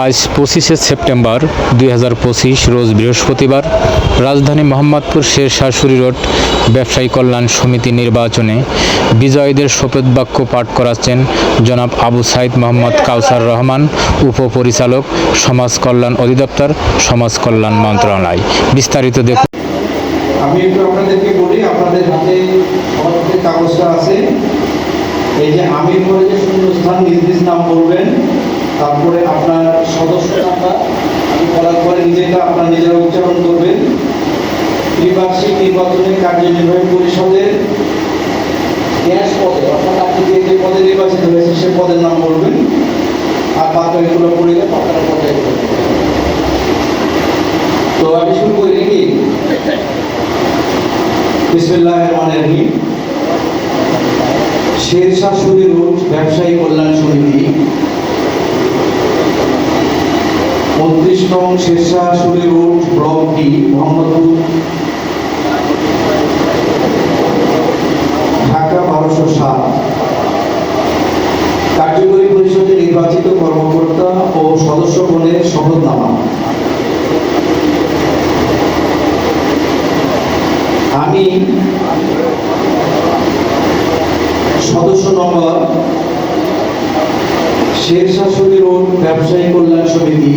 আজ 25শে সেপ্টেম্বর 2025 রোজ বৃহস্পতিবার রাজধানী মোহাম্মদপুর শেরশাহ রোড ব্যবসায়ী কল্যাণ সমিতি নির্বাচনে বিজয়ীদের শপথ বাক্য পাঠ করাচ্ছেন জনাব আবু সাইদ মোহাম্মদ কাউসার রহমান, উপপরিচালক, সমাজ কল্যাণ অধিদপ্তর, সমাজ কল্যাণ মন্ত্রণালয়। বিস্তারিত দেখুন। আমি একটু আপনাদেরকে বলি, আপনাদের হাতে কাগজটা আছে। এই যে আমির পরে যে শূন্যস্থান নিজ নাম বলবেন, তারপরে আপনার সদস্য নাম্বার আমি বলার পরে নিজেটা আপনার নিজেরা উচ্চারণ করবেন। ত্রিবার্ষিক নির্বাচনে কার্যনির্বাহী পরিষদের গ্যাস পদে, অর্থাৎ আপনি যে পদে নির্বাচিত হয়েছে সে পদের নাম বলবেন, আর বাকিগুলো পড়লে আপনারা পর্যায়ে করবেন। তো আমি শুরু করি নাকি? বিসমিল্লাহির রহমানির রহিম। শেরশাহ রোড ব্যবসায়ী কল্যাণ সমিতি 29 নং Shershah road block D, Mohammadpur, Dhaka 1207। কার্যকরী পরিষদে নির্বাচিত কর্মকর্তা ও সদস্যগণের শপথনামা। আমি সদস্য নম্বর শেরশাহ রোড ব্যবসায়ী কল্যাণ সমিতি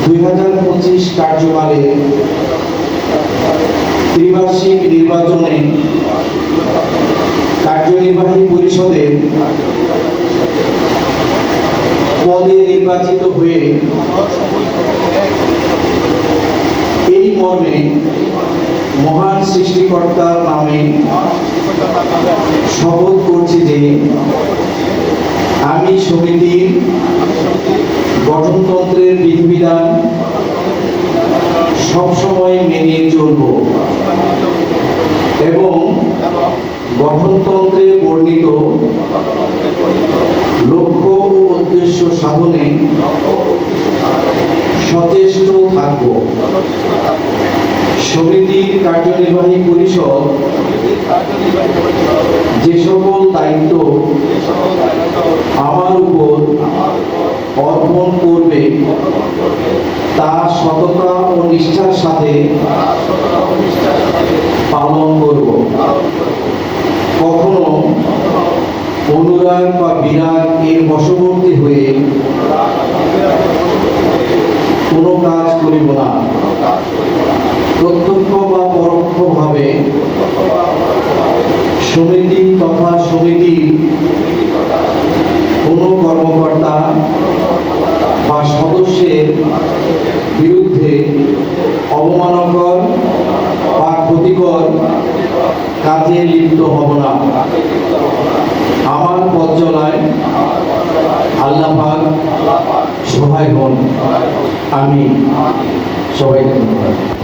2025 কার্যকালে ত্রিবার্ষিক নির্বাচনে কার্যনির্বাহী পরিষদের পদে নির্বাচিত হয়ে এই মর্মে মহান সৃষ্টিকর্তার নামে শপথ করছি যে আমি সমিতির গঠনতন্ত্রের বিধিবিধান সবসময় মেনে চলব এবং গঠনতন্ত্রে বর্ণিত লক্ষ্য ও উদ্দেশ্য সাধনে সচেষ্ট থাকব। সমিতির কার্যনির্বাহী পরিষদ যে সকল দায়িত্ব আমার উপর অর্পণ করবে তা সততা ও নিষ্ঠার সাথে পালন করব। কখনো অনুরাগ বা বিরাগ এর বশবর্তী হয়ে কোনো কাজ করিব না। প্রত্যক্ষ বা পরোক্ষভাবে সমিতি তথা সমিতির কোনো কর্মকর্তা বা সদস্যের বিরুদ্ধে অবমাননাকর বা ক্ষতিকর কাজে লিপ্ত হব না। আমার পথ চলায় আল্লাহ পাক সহায় হন। আমি সবাইকে ধন্যবাদ।